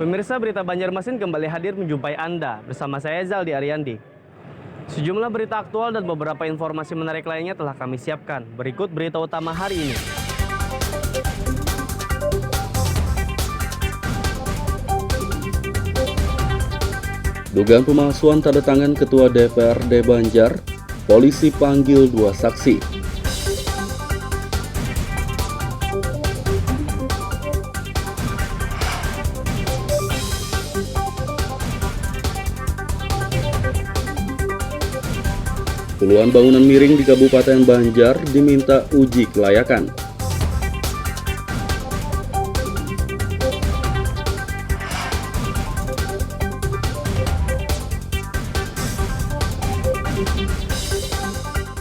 Pemirsa Berita Banjarmasin kembali hadir menjumpai Anda bersama saya Zaldi Ariandi. Sejumlah berita aktual dan beberapa informasi menarik lainnya telah kami siapkan. Berikut berita utama hari ini. Dugaan pemalsuan tanda tangan Ketua DPRD Banjar, polisi panggil 2 saksi. Puluhan bangunan miring di Kabupaten Banjar diminta uji kelayakan.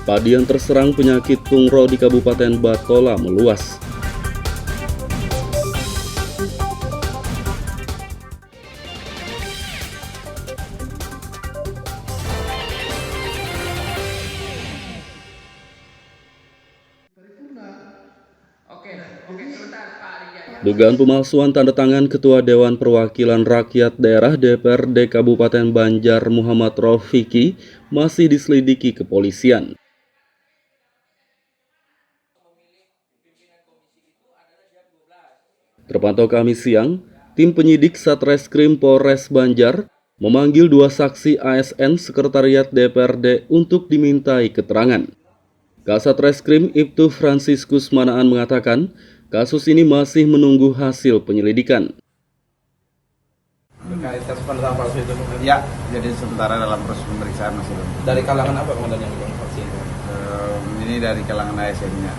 Padi yang terserang penyakit tungro di Kabupaten Batola meluas. Dugaan pemalsuan tanda tangan Ketua Dewan Perwakilan Rakyat Daerah DPRD Kabupaten Banjar Muhammad Rofiki masih diselidiki kepolisian. Terpantau Kamis siang, tim penyidik Satreskrim Polres Banjar memanggil 2 saksi ASN Sekretariat DPRD untuk dimintai keterangan. Kasat Reskrim Ibtu Franciscus Manaan mengatakan, kasus ini masih menunggu hasil penyelidikan. Terkait kasus pendataan palsu itu? Ya, jadi sementara dalam proses pemeriksaan masih belum. Dari kalangan apa komandan yang dibuang vaksin itu? Ini dari kalangan ASN-nya.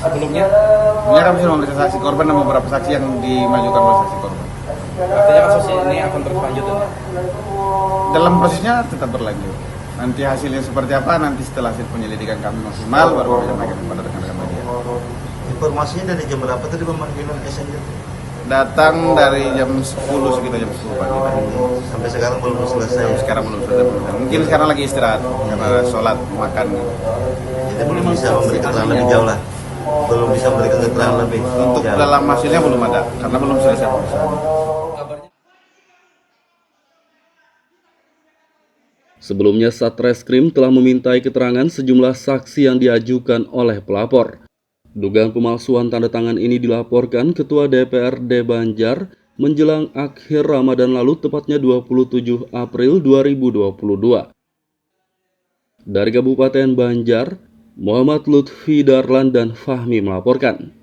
Sebelumnya? Sebelumnya kami sudah memeriksa saksi korban dan beberapa saksi yang dimajukan oleh saksi korban. Artinya kasus ini akan terus lanjut ya? Dalam prosesnya tetap berlanjut. Nanti hasilnya seperti apa, nanti setelah hasil penyelidikan kami maksimal, baru kami sampaikan kepada rekan-rekan media. Informasinya dari jam berapa tadi pemanggilan ASN itu? Datang dari jam 10 sekitar jam 10 pagi tadi. Sampai sekarang belum selesai. Sekarang belum selesai. Mungkin sekarang lagi istirahat karena sholat, makan. Jadi belum bisa memberikan keterangan lebih jauh lah. Belum bisa memberikan keterangan lebih. Untuk jauh. dalam hasilnya belum ada, karena belum selesai pemeriksaan. Sebelumnya Satreskrim telah memintai keterangan sejumlah saksi yang diajukan oleh pelapor. Dugaan pemalsuan tanda tangan ini dilaporkan Ketua DPRD Banjar menjelang akhir Ramadan lalu, tepatnya 27 April 2022. Dari Kabupaten Banjar, Muhammad Lutfi Darlan dan Fahmi melaporkan.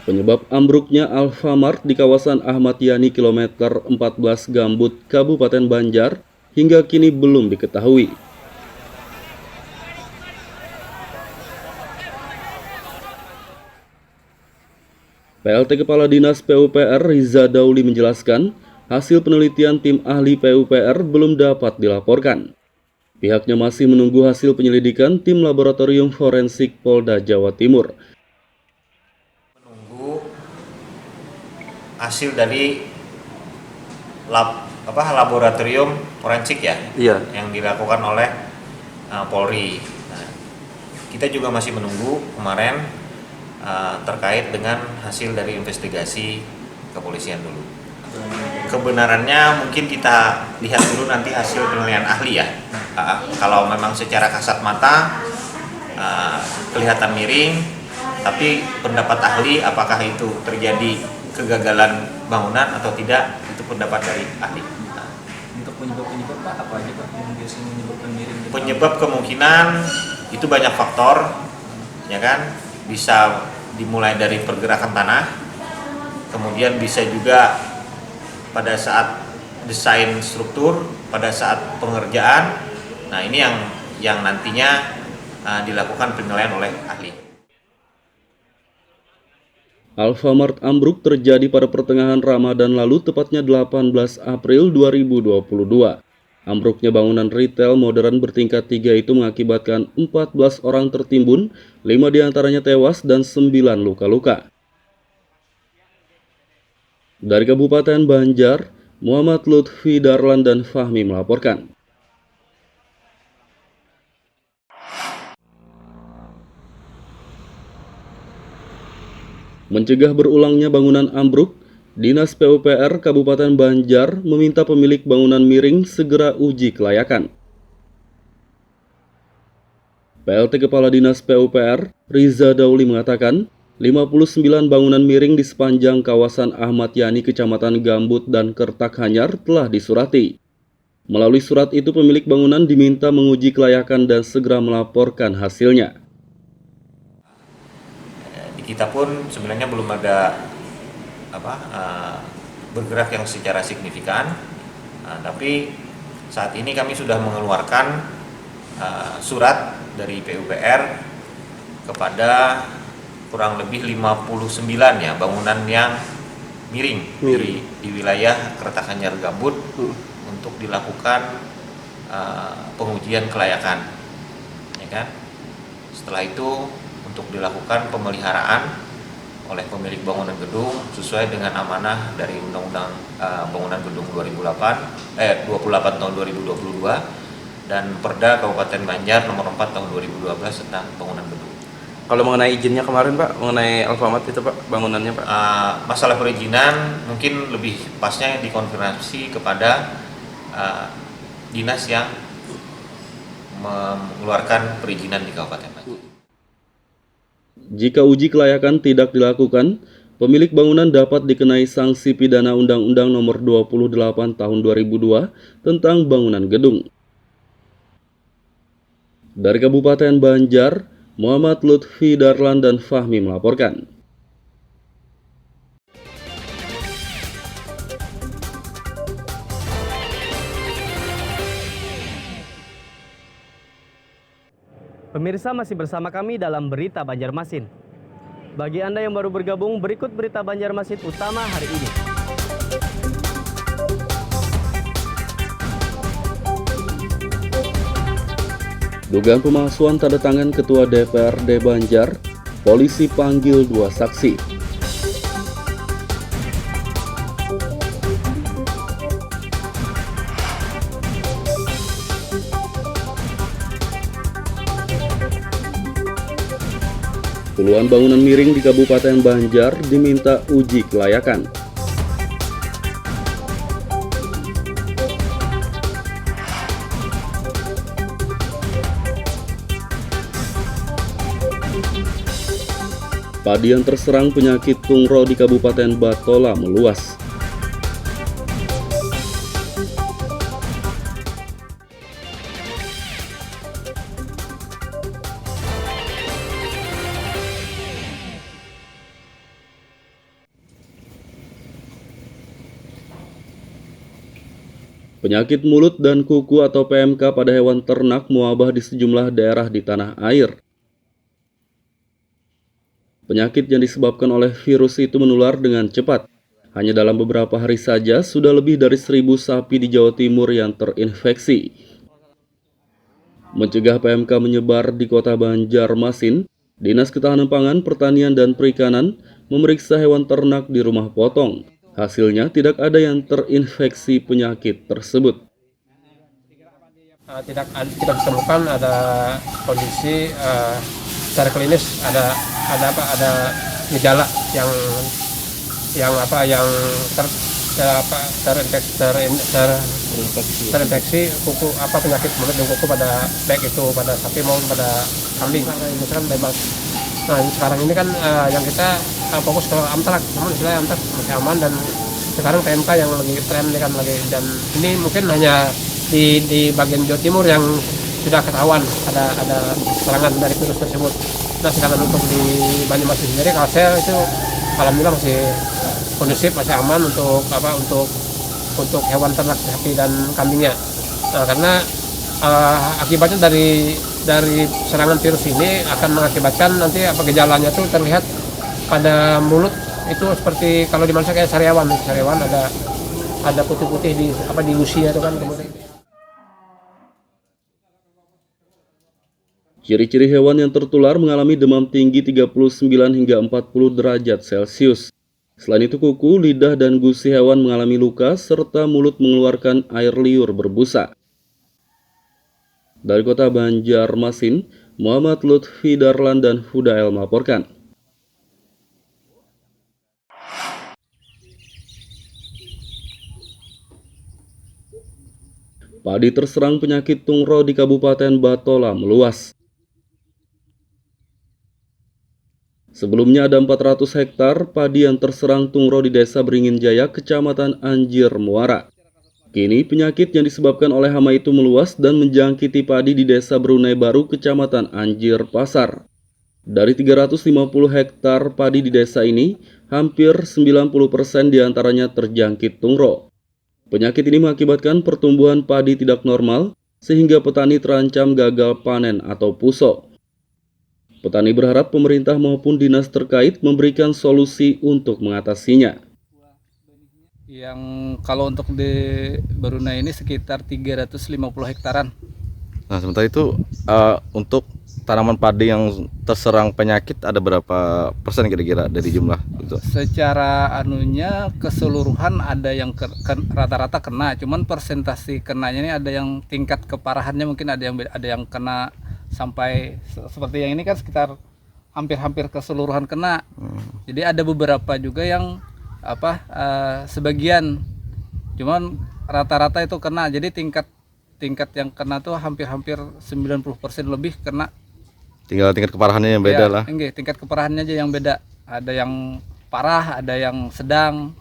Penyebab ambruknya Alfamart di kawasan Ahmad Yani kilometer 14 Gambut, Kabupaten Banjar hingga kini belum diketahui. PLT Kepala Dinas PUPR Riza Dauli menjelaskan, hasil penelitian tim ahli PUPR belum dapat dilaporkan. Pihaknya masih menunggu hasil penyelidikan tim laboratorium forensik Polda Jawa Timur. Hasil dari laboratorium forensik ya, yang dilakukan oleh Polri. Nah, kita juga masih menunggu kemarin terkait dengan hasil dari investigasi kepolisian dulu. Kebenarannya mungkin kita lihat dulu nanti hasil penilaian ahli ya. Kalau memang secara kasat mata kelihatan miring, tapi pendapat ahli apakah itu terjadi kegagalan bangunan atau tidak, itu pendapat dari ahli. Untuk penyebab Pak, apa aja Pak yang biasanya menyebabkan miring? Penyebab kemungkinan itu banyak faktor, ya kan? Bisa dimulai dari pergerakan tanah, kemudian bisa juga pada saat desain struktur, pada saat pengerjaan. Nah, ini yang nantinya dilakukan penilaian oleh ahli. Alfamart ambruk terjadi pada pertengahan Ramadan lalu, tepatnya 18 April 2022. Ambruknya bangunan retail modern bertingkat 3 itu mengakibatkan 14 orang tertimbun, 5 diantaranya tewas dan 9 luka-luka. Dari Kabupaten Banjar, Muhammad Lutfi Darlan dan Fahmi melaporkan. Mencegah berulangnya bangunan ambruk, Dinas PUPR Kabupaten Banjar meminta pemilik bangunan miring segera uji kelayakan. PLT Kepala Dinas PUPR, Riza Dauli mengatakan, 59 bangunan miring di sepanjang kawasan Ahmad Yani, Kecamatan Gambut dan Kertakhanyar telah disurati. Melalui surat itu, pemilik bangunan diminta menguji kelayakan dan segera melaporkan hasilnya. Di kita pun sebenarnya belum ada bergerak yang secara signifikan, tapi saat ini kami sudah mengeluarkan surat dari PUPR kepada kurang lebih 59 ya bangunan yang miring. Di wilayah Kertakhanyar Gambut untuk dilakukan pengujian kelayakan, ya kan? Setelah itu untuk dilakukan pemeliharaan oleh pemilik bangunan gedung sesuai dengan amanah dari Undang-Undang Bangunan Gedung 28 tahun 2022 dan Perda Kabupaten Banjar nomor 4 tahun 2012 tentang bangunan gedung. Kalau mengenai izinnya kemarin Pak, mengenai Alfamart itu Pak, bangunannya Pak? Masalah perizinan mungkin lebih pasnya dikonfirmasi kepada dinas yang mengeluarkan perizinan di Kabupaten Banjar. Jika uji kelayakan tidak dilakukan, pemilik bangunan dapat dikenai sanksi pidana Undang-Undang Nomor 28 Tahun 2002 tentang bangunan gedung. Dari Kabupaten Banjar, Muhammad Lutfi Darlan dan Fahmi melaporkan. Pemirsa, masih bersama kami dalam Berita Banjarmasin. Bagi Anda yang baru bergabung, berikut Berita Banjarmasin utama hari ini. Dugaan pemalsuan tanda tangan Ketua DPRD Banjar, polisi panggil 2 saksi. Puluhan bangunan miring di Kabupaten Banjar diminta uji kelayakan. Padi yang terserang penyakit tungro di Kabupaten Batola meluas. Penyakit mulut dan kuku atau PMK pada hewan ternak mewabah di sejumlah daerah di tanah air. Penyakit yang disebabkan oleh virus itu menular dengan cepat. Hanya dalam beberapa hari saja sudah lebih dari 1.000 sapi di Jawa Timur yang terinfeksi. Mencegah PMK menyebar di Kota Banjarmasin, Dinas Ketahanan Pangan, Pertanian, dan Perikanan memeriksa hewan ternak di rumah potong. Hasilnya tidak ada yang terinfeksi penyakit tersebut. Tidak kita temukan ada kondisi secara klinis ada gejala yang terinfeksi kuku penyakit mulut dan kuku pada baik itu pada sapi maupun pada kambing. Misalkan bebas. Nah sekarang ini kan yang kita fokus ke amtrak, namun istilahnya amtrak masih aman dan sekarang PMK yang lagi tren kan lagi, dan ini mungkin hanya di bagian Jawa Timur yang sudah ketahuan ada serangan dari virus tersebut. Nah sekarang untuk di Banjarmasin sendiri Kalsel itu alhamdulillah masih kondusif, masih aman untuk hewan ternak sapi dan kambingnya. Nah karena akibatnya dari serangan virus ini akan mengakibatkan nanti gejalanya tuh terlihat pada mulut itu seperti kalau di manusia kayak sariawan ada putih-putih di gusi itu kan kemudian. Ciri-ciri hewan yang tertular mengalami demam tinggi 39 hingga 40 derajat Celcius. Selain itu kuku, lidah, dan gusi hewan mengalami luka serta mulut mengeluarkan air liur berbusa. Dari Kota Banjarmasin, Muhammad Lutfi Darlan dan Hudael melaporkan. padi terserang penyakit tungro di Kabupaten Batola meluas. Sebelumnya ada 400 hektar padi yang terserang tungro di Desa Beringin Jaya, Kecamatan Anjir Muara. Kini penyakit yang disebabkan oleh hama itu meluas dan menjangkiti padi di Desa Brunei Baru, Kecamatan Anjir Pasar. Dari 350 hektar padi di desa ini, hampir 90% diantaranya terjangkit tungro. Penyakit ini mengakibatkan pertumbuhan padi tidak normal, sehingga petani terancam gagal panen atau puso. Petani berharap pemerintah maupun dinas terkait memberikan solusi untuk mengatasinya. Yang kalau untuk di Brunei ini sekitar 350 hektaran. Nah, sementara itu untuk tanaman padi yang terserang penyakit ada berapa persen kira-kira dari jumlah itu? Secara keseluruhan ada yang rata-rata kena, cuman persentase kenanya ini ada yang tingkat keparahannya mungkin ada yang kena sampai seperti yang ini kan sekitar hampir keseluruhan kena. Jadi ada beberapa juga yang sebagian, cuman rata-rata itu kena. Jadi tingkat yang kena tuh hampir 90% lebih kena. Tinggal tingkat keparahannya yang beda lah. Tingkat keparahannya aja yang beda. Ada yang parah, ada yang sedang.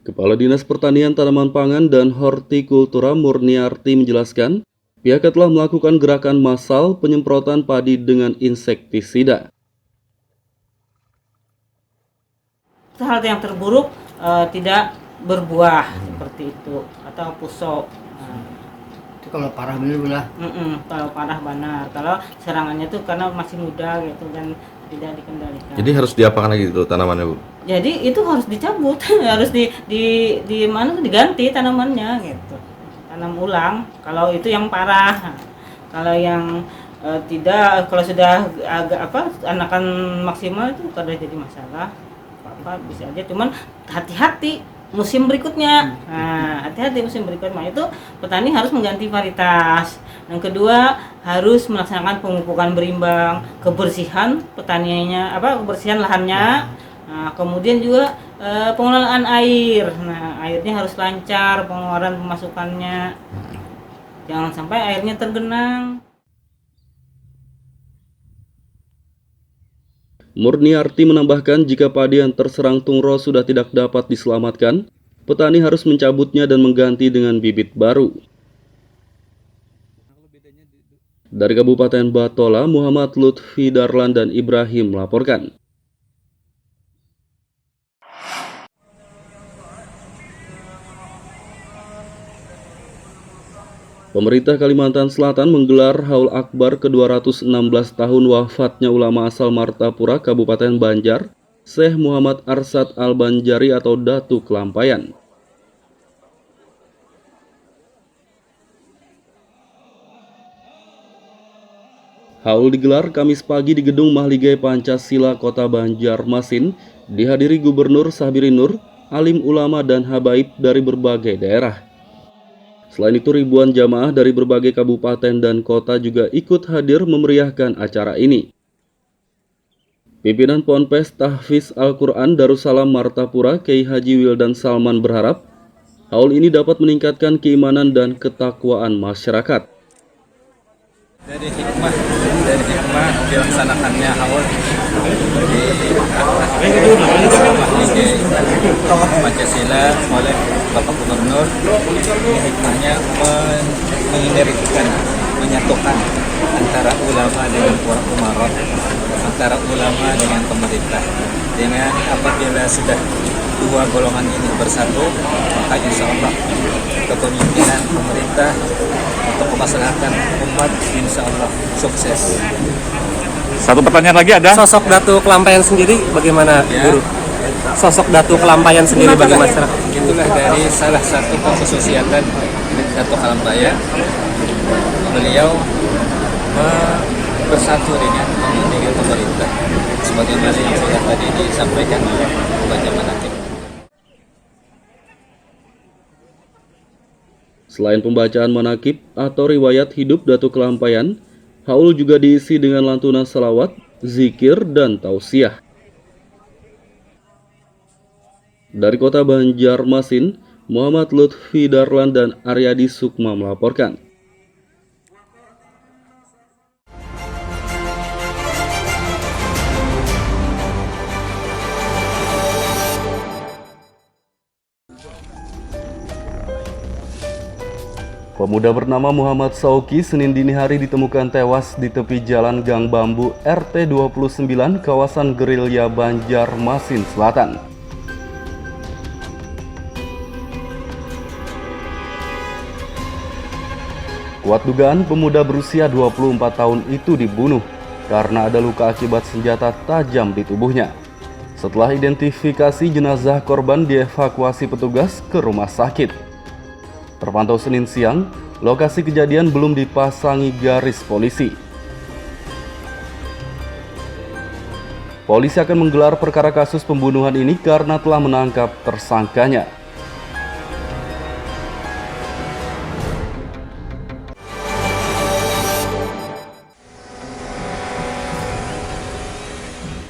Kepala Dinas Pertanian, Tanaman Pangan, dan Hortikultura Murniarti menjelaskan, pihaknya telah melakukan gerakan massal penyemprotan padi dengan insektisida. Hal yang terburuk tidak berbuah seperti itu atau puso. Itu kalau parah benar. Kalau parah benar. Kalau serangannya tuh karena masih muda gitu dan tidak dikendalikan. Jadi harus diapakan lagi itu tanamannya, Bu? Jadi itu harus dicabut, harus diganti tanamannya gitu. Tanam ulang kalau itu yang parah. Kalau yang tidak, kalau sudah agak anakan maksimal itu kada jadi masalah. Bisa aja, cuman hati-hati musim berikutnya. Nah, hati-hati musim berikutnya itu petani harus mengganti varietas. Yang kedua harus melaksanakan pemupukan berimbang, kebersihan petaniannya, kebersihan lahannya. Nah, kemudian juga pengelolaan air. Nah, airnya harus lancar, pengeluaran pemasukannya. Jangan sampai airnya tergenang. Murniarti menambahkan jika padi yang terserang tungro sudah tidak dapat diselamatkan, petani harus mencabutnya dan mengganti dengan bibit baru. Dari Kabupaten Batola, Muhammad Lutfi Darlan dan Ibrahim melaporkan. Pemerintah Kalimantan Selatan menggelar Haul Akbar ke-216 tahun wafatnya ulama asal Martapura, Kabupaten Banjar, Syekh Muhammad Arsad Al-Banjari atau Datu Kelampayan. Haul digelar Kamis pagi di Gedung Mahligai Pancasila Kota Banjarmasin, dihadiri Gubernur Sahbiri Nur, alim ulama dan habaib dari berbagai daerah. Selain itu, ribuan jamaah dari berbagai kabupaten dan kota juga ikut hadir memeriahkan acara ini. Pimpinan Ponpes Tahfiz Al-Quran Darussalam Martapura, Kiai Haji Wildan Salman berharap haul ini dapat meningkatkan keimanan dan ketakwaan masyarakat. Dari hikmah dilaksanakannya haul di Pancasila oleh Bapak Gubernur, ini hikmahnya menginergikan, menyatukan antara ulama dengan para umarot, antara ulama dengan pemerintah. Dengan apabila sudah dua golongan ini bersatu, maka insya Allah kepemimpinan pemerintah untuk kemaslahatan umat insya Allah sukses. Satu pertanyaan lagi ada. Sosok Datu Kelampayan sendiri bagaimana, Guru? Sosok Datu Kelampayan sendiri bagi masyarakat? Itulah dari salah satu kekhususiatan Datu Kelampayan. Beliau bersatu dengan pemerintah, sebagaimana yang sudah tadi disampaikan oleh Bapak Manakib. Selain pembacaan manakib atau riwayat hidup Datu Kelampayan, haul juga diisi dengan lantunan salawat, zikir, dan tausiah. Dari kota Banjarmasin, Muhammad Lutfi Darlan dan Aryadi Sukma melaporkan. Pemuda bernama Muhammad Sauki Senin dini hari ditemukan tewas di tepi jalan Gang Bambu RT 29 kawasan Gerilya Banjarmasin Selatan. Kuat dugaan pemuda berusia 24 tahun itu dibunuh karena ada luka akibat senjata tajam di tubuhnya. Setelah identifikasi, jenazah korban dievakuasi petugas ke rumah sakit. Terpantau Senin siang, lokasi kejadian belum dipasangi garis polisi. Polisi akan menggelar perkara kasus pembunuhan ini karena telah menangkap tersangkanya.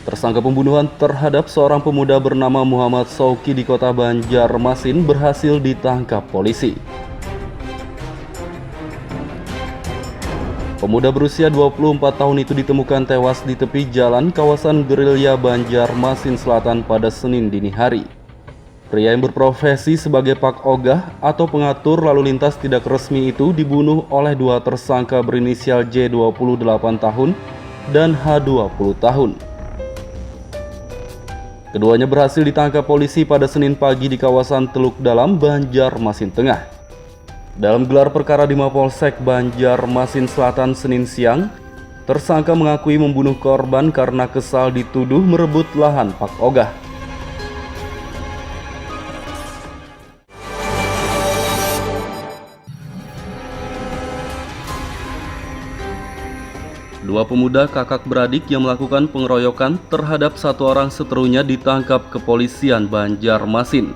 Tersangka pembunuhan terhadap seorang pemuda bernama Muhammad Sauki di kota Banjarmasin berhasil ditangkap polisi. Pemuda berusia 24 tahun itu ditemukan tewas di tepi jalan kawasan Gerilya Banjarmasin Selatan pada Senin dini hari. Pria yang berprofesi sebagai Pak Ogah atau pengatur lalu lintas tidak resmi itu dibunuh oleh dua tersangka berinisial J 28 tahun dan H 20 tahun. Keduanya berhasil ditangkap polisi pada Senin pagi di kawasan Teluk Dalam, Banjarmasin Tengah. Dalam gelar perkara di Mapolsek Banjarmasin Selatan Senin siang, tersangka mengakui membunuh korban karena kesal dituduh merebut lahan Pak Ogah. Dua pemuda kakak beradik yang melakukan pengeroyokan terhadap satu orang seterunya ditangkap kepolisian Banjarmasin.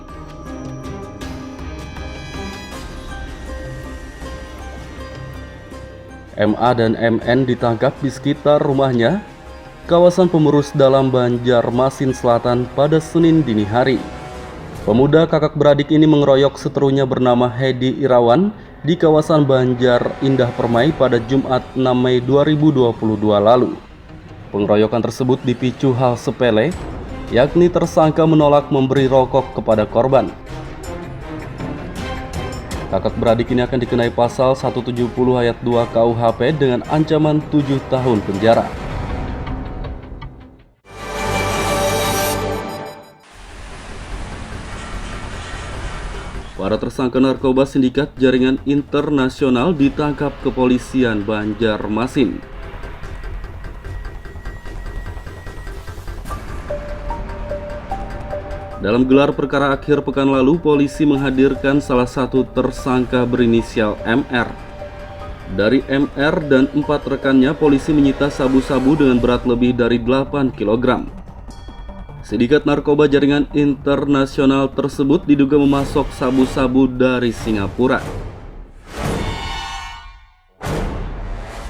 MA dan MN ditangkap di sekitar rumahnya, kawasan Pemerus Dalam Banjarmasin Selatan pada Senin dini hari. Pemuda kakak beradik ini mengeroyok seterunya bernama Hedi Irawan di kawasan Banjar Indah Permai pada Jumat 6 Mei 2022 lalu. Pengeroyokan tersebut dipicu hal sepele, yakni tersangka menolak memberi rokok kepada korban. Kakak beradik ini akan dikenai pasal 170 ayat 2 KUHP dengan ancaman 7 tahun penjara. Para tersangka narkoba sindikat jaringan internasional ditangkap kepolisian Banjarmasin. Dalam gelar perkara akhir pekan lalu, polisi menghadirkan salah satu tersangka berinisial MR. Dari MR dan 4 rekannya, polisi menyita sabu-sabu dengan berat lebih dari 8 kg. Sindikat narkoba jaringan internasional tersebut diduga memasok sabu-sabu dari Singapura.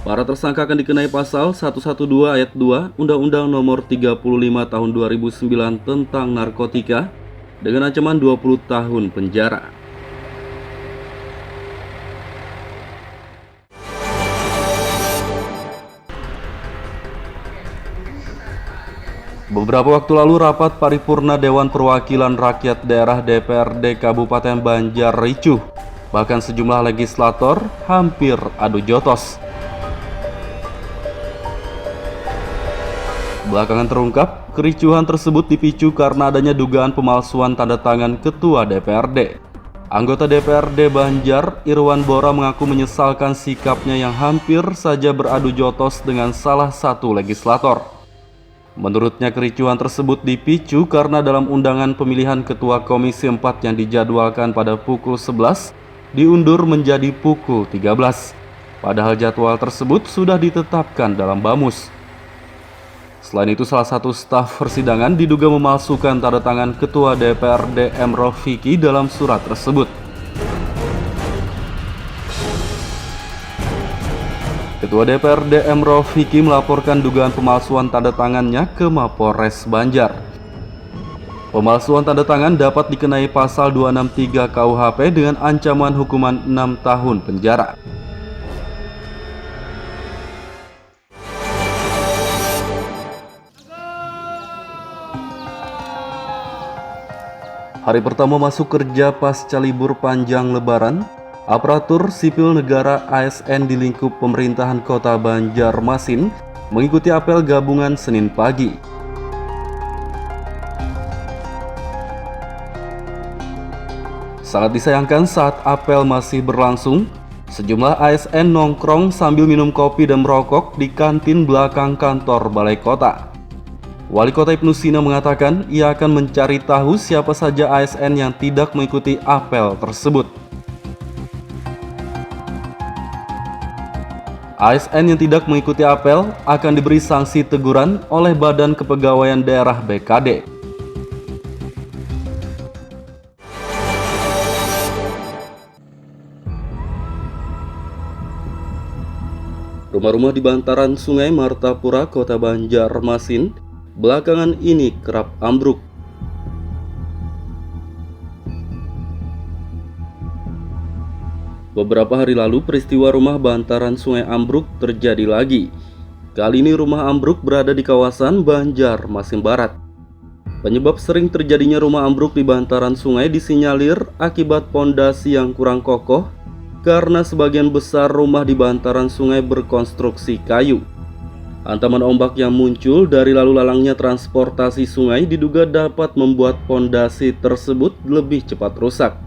Para tersangka akan dikenai pasal 112 ayat 2 Undang-Undang Nomor 35 Tahun 2009 tentang narkotika dengan ancaman 20 tahun penjara. Beberapa waktu lalu rapat paripurna Dewan Perwakilan Rakyat Daerah DPRD Kabupaten Banjar ricuh. Bahkan sejumlah legislator hampir adu jotos. Belakangan terungkap, kericuhan tersebut dipicu karena adanya dugaan pemalsuan tanda tangan Ketua DPRD. Anggota DPRD Banjar, Irwan Bora mengaku menyesalkan sikapnya yang hampir saja beradu jotos dengan salah satu legislator. Menurutnya kericuhan tersebut dipicu karena dalam undangan pemilihan Ketua Komisi 4 yang dijadwalkan pada pukul 11 diundur menjadi pukul 13. Padahal jadwal tersebut sudah ditetapkan dalam Bamus. Selain itu, salah satu staf persidangan diduga memalsukan tanda tangan Ketua DPRD M. Rofiki dalam surat tersebut. Ketua DPRD M. Rofiki melaporkan dugaan pemalsuan tanda tangannya ke Mapolres Banjar. Pemalsuan tanda tangan dapat dikenai pasal 263 KUHP dengan ancaman hukuman 6 tahun penjara. Hari pertama masuk kerja pasca libur panjang Lebaran, aparatur sipil negara ASN di lingkup pemerintahan Kota Banjarmasin mengikuti apel gabungan Senin pagi. Sangat disayangkan saat apel masih berlangsung, sejumlah ASN nongkrong sambil minum kopi dan merokok di kantin belakang kantor Balai Kota. Wali Kota Ibnu Sina mengatakan ia akan mencari tahu siapa saja ASN yang tidak mengikuti apel tersebut. ASN yang tidak mengikuti apel akan diberi sanksi teguran oleh Badan Kepegawaian Daerah BKD. Rumah-rumah di bantaran Sungai Martapura, Kota Banjarmasin belakangan ini kerap ambruk. Beberapa hari lalu peristiwa rumah bantaran sungai ambruk terjadi lagi. Kali ini rumah ambruk berada di kawasan Banjarmasin Barat. Penyebab sering terjadinya rumah ambruk di bantaran sungai disinyalir akibat pondasi yang kurang kokoh karena sebagian besar rumah di bantaran sungai berkonstruksi kayu. Hantaman ombak yang muncul dari lalu lalangnya transportasi sungai diduga dapat membuat pondasi tersebut lebih cepat rusak.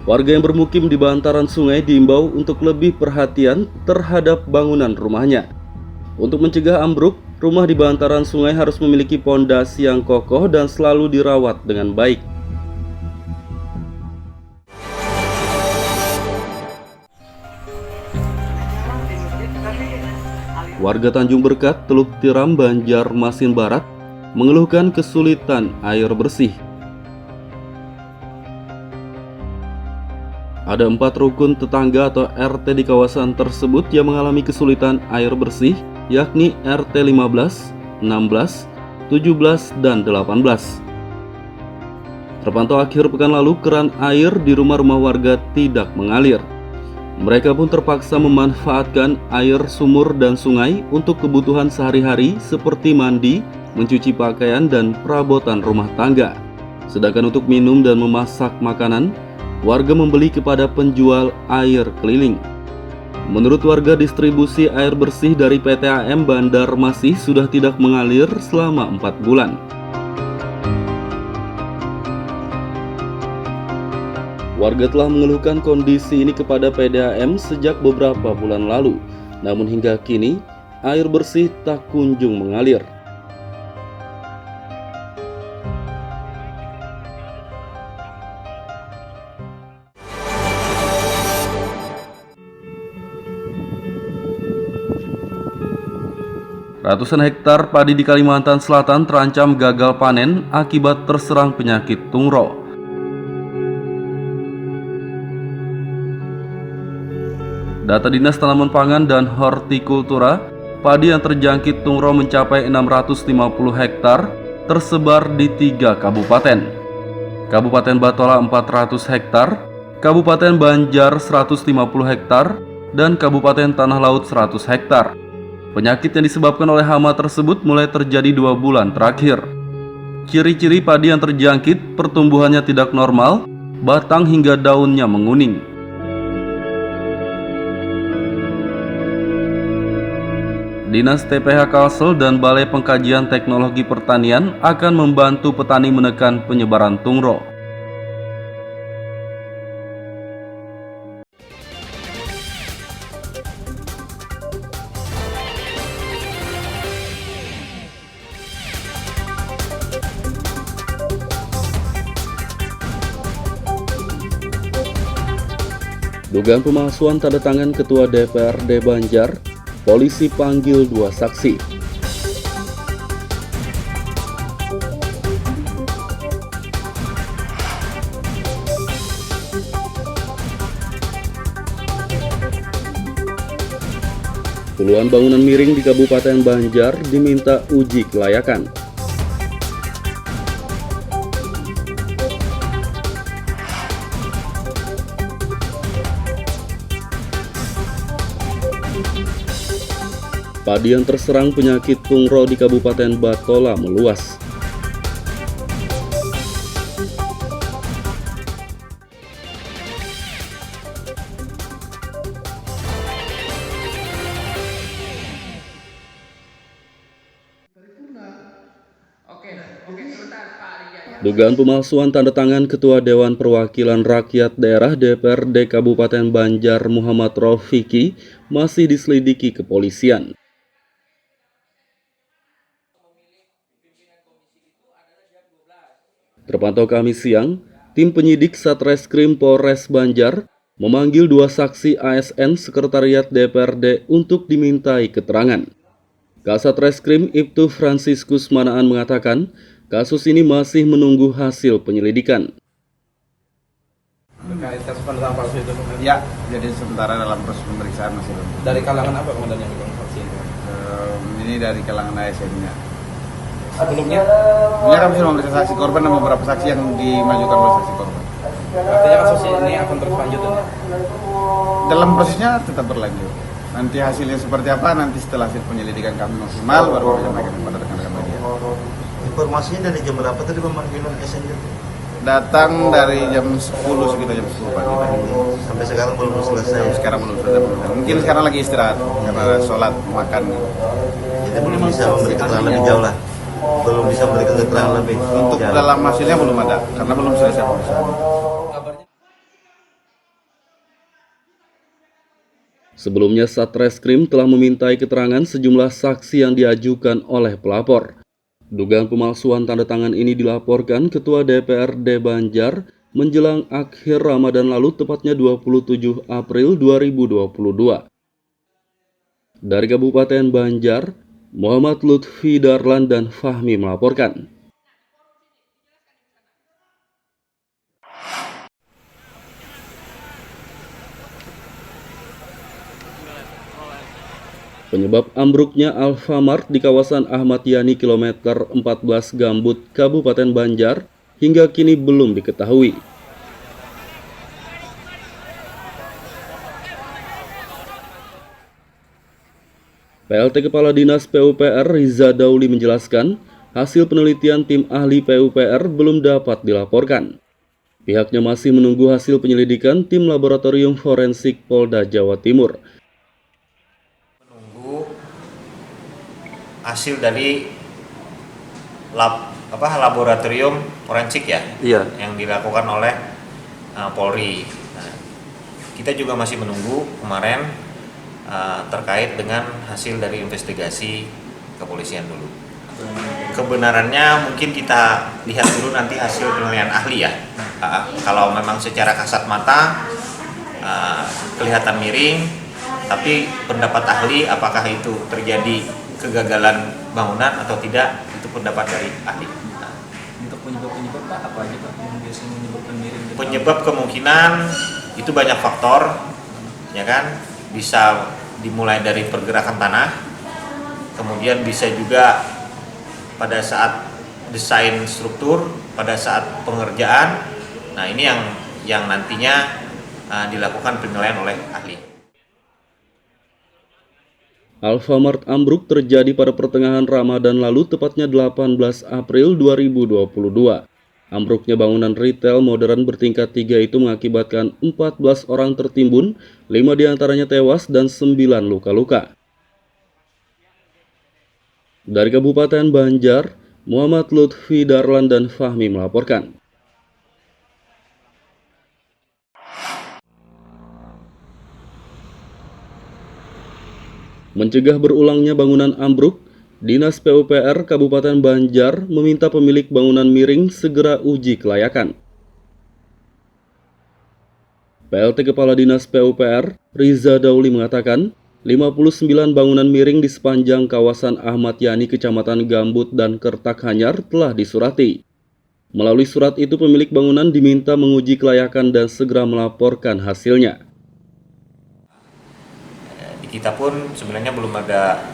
Warga yang bermukim di bantaran sungai diimbau untuk lebih perhatian terhadap bangunan rumahnya. Untuk mencegah ambruk, rumah di bantaran sungai harus memiliki pondasi yang kokoh dan selalu dirawat dengan baik. Warga Tanjung Berkat, Teluk Tiram, Banjarmasin Barat mengeluhkan kesulitan air bersih. Ada 4 rukun tetangga atau RT di kawasan tersebut yang mengalami kesulitan air bersih, yakni RT 15, 16, 17, dan 18. Terpantau akhir pekan lalu keran air di rumah-rumah warga tidak mengalir. Mereka pun terpaksa memanfaatkan air sumur dan sungai untuk kebutuhan sehari-hari seperti mandi, mencuci pakaian, dan perabotan rumah tangga. Sedangkan untuk minum dan memasak makanan, warga membeli kepada penjual air keliling. Menurut warga, distribusi air bersih dari PT AM Banjarmasin sudah tidak mengalir selama 4 bulan. Warga telah mengeluhkan kondisi ini kepada PDAM sejak beberapa bulan lalu. Namun hingga kini, air bersih tak kunjung mengalir. Ratusan hektar padi di Kalimantan Selatan terancam gagal panen akibat terserang penyakit tungro. Data Dinas Tanaman Pangan dan Hortikultura, padi yang terjangkit tungro mencapai 650 hektar tersebar di 3 kabupaten. Kabupaten Batola 400 hektar, Kabupaten Banjar 150 hektar, dan Kabupaten Tanah Laut 100 hektar. Penyakit yang disebabkan oleh hama tersebut mulai terjadi 2 bulan terakhir. Ciri-ciri padi yang terjangkit, pertumbuhannya tidak normal, batang hingga daunnya menguning. Dinas TPH Kalsel dan Balai Pengkajian Teknologi Pertanian akan membantu petani menekan penyebaran tungro. Dugaan pemalsuan tanda tangan Ketua DPRD Banjar, polisi panggil 2 saksi. Puluhan bangunan miring di Kabupaten Banjar diminta uji kelayakan. Padi yang terserang penyakit pungro di Kabupaten Batola meluas. Dugaan pemalsuan tanda tangan Ketua Dewan Perwakilan Rakyat Daerah DPRD Kabupaten Banjar Muhammad Rofiki masih diselidiki kepolisian. Terpantau Kamis siang, tim penyidik Satreskrim Polres Banjar memanggil 2 saksi ASN Sekretariat DPRD untuk dimintai keterangan. Kasat Reskrim Ibtu Franciscus Manaan mengatakan, kasus ini masih menunggu hasil penyelidikan. Terkait kasus pendataan palsu itu? Ya, jadi sementara dalam proses pemeriksaan masih belum. Dari kalangan apa komandan yang dibilang saksi itu? Ini dari kalangan ASN-nya. Sebelumnya? Sebelumnya kami sudah memeriksa saksi korban dan beberapa saksi yang dimajukan oleh saksi korban. Artinya kasus ini akan terus lanjut? Dalam prosesnya tetap berlanjut. Nanti hasilnya seperti apa, nanti setelah hasil penyelidikan kami maksimal, baru kami sampaikan kepada rekan-rekan media. Informasinya dari jam berapa tadi pemanggilan SN itu? Datang dari jam 10 sekitar jam 10 pagi tadi. Sampai sekarang belum selesai? Sekarang belum selesai. Mungkin sekarang lagi istirahat, karena sholat, makan. Jadi belum bisa memberikan keterangan lebih jauh lah? Belum bisa memberikan keterangan lebih? Untuk jauh. dalam hasilnya belum ada, karena belum selesai pemeriksaan. Sebelumnya, Satreskrim telah memintai keterangan sejumlah saksi yang diajukan oleh pelapor. Dugaan pemalsuan tanda tangan ini dilaporkan Ketua DPRD Banjar menjelang akhir Ramadan lalu, tepatnya 27 April 2022. Dari Kabupaten Banjar, Muhammad Lutfi Darlan dan Fahmi melaporkan. Penyebab ambruknya Alfamart di kawasan Ahmad Yani kilometer 14 Gambut, Kabupaten Banjar hingga kini belum diketahui. PLT Kepala Dinas PUPR Riza Dauli menjelaskan, hasil penelitian tim ahli PUPR belum dapat dilaporkan. Pihaknya masih menunggu hasil penyelidikan tim laboratorium forensik Polda Jawa Timur. Hasil dari laboratorium forensik ya, yang dilakukan oleh Polri. Nah, kita juga masih menunggu kemarin terkait dengan hasil dari investigasi kepolisian dulu. Kebenarannya mungkin kita lihat dulu nanti hasil penilaian ahli ya. Kalau memang secara kasat mata kelihatan miring, tapi pendapat ahli apakah itu terjadi kegagalan bangunan atau tidak, itu pendapat dari ahli. Untuk penyebab Pak, apa aja Pak yang biasanya menyebabkan miring? Penyebab kemungkinan itu banyak faktor, ya kan? Bisa dimulai dari pergerakan tanah, kemudian bisa juga pada saat desain struktur, pada saat pengerjaan. Nah, ini yang nantinya dilakukan penilaian oleh ahli. Alfamart ambruk terjadi pada pertengahan Ramadan lalu, tepatnya 18 April 2022. Ambruknya bangunan retail modern bertingkat 3 itu mengakibatkan 14 orang tertimbun, 5 diantaranya tewas dan 9 luka-luka. Dari Kabupaten Banjar, Muhammad Lutfi Darlan dan Fahmi melaporkan. Mencegah berulangnya bangunan ambruk, Dinas PUPR Kabupaten Banjar meminta pemilik bangunan miring segera uji kelayakan. PLT Kepala Dinas PUPR Riza Dauli mengatakan, 59 bangunan miring di sepanjang kawasan Ahmad Yani, Kecamatan Gambut dan Kertakhanyar telah disurati. Melalui surat itu, pemilik bangunan diminta menguji kelayakan dan segera melaporkan hasilnya. kita pun sebenarnya belum ada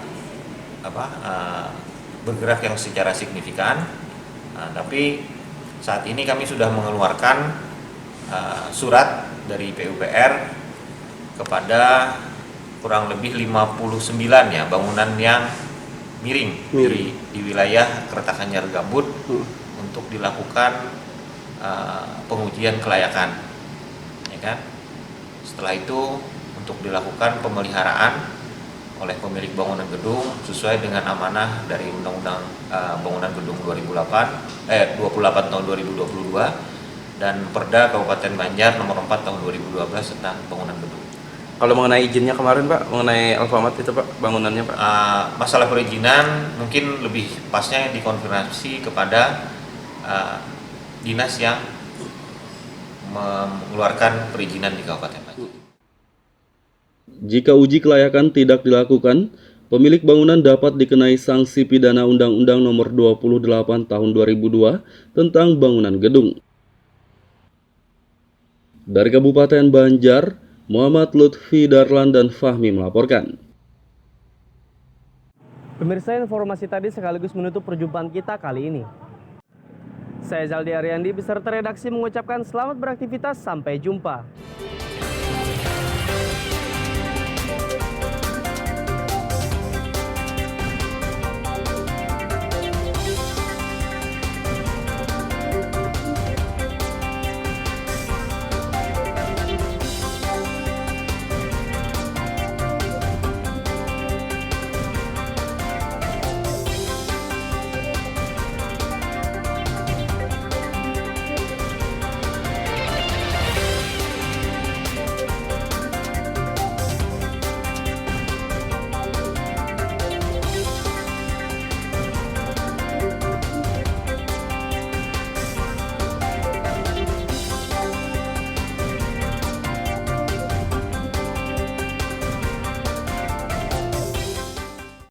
bergerak yang secara signifikan. Tapi saat ini kami sudah mengeluarkan surat dari PUPR kepada kurang lebih 59 ya bangunan yang miring. Di wilayah keretakan Nyar Gambut untuk dilakukan pengujian kelayakan, ya kan? Setelah itu untuk dilakukan pemeliharaan oleh pemilik bangunan gedung sesuai dengan amanah dari Undang-Undang Bangunan Gedung 28 tahun 2022 dan Perda Kabupaten Banjar nomor 4 tahun 2012 tentang bangunan gedung. Kalau mengenai izinnya kemarin Pak, mengenai Alfamart itu Pak, bangunannya Pak? Masalah perizinan mungkin lebih pasnya dikonfirmasi kepada dinas yang mengeluarkan perizinan di Kabupaten Banjar. Jika uji kelayakan tidak dilakukan, pemilik bangunan dapat dikenai sanksi pidana Undang-Undang Nomor 28 Tahun 2002 tentang bangunan gedung. Dari Kabupaten Banjar, Muhammad Lutfi Darlan dan Fahmi melaporkan. Pemirsa, informasi tadi sekaligus menutup perjumpaan kita kali ini. Saya Zaldi Ariandi beserta redaksi mengucapkan selamat beraktivitas, sampai jumpa.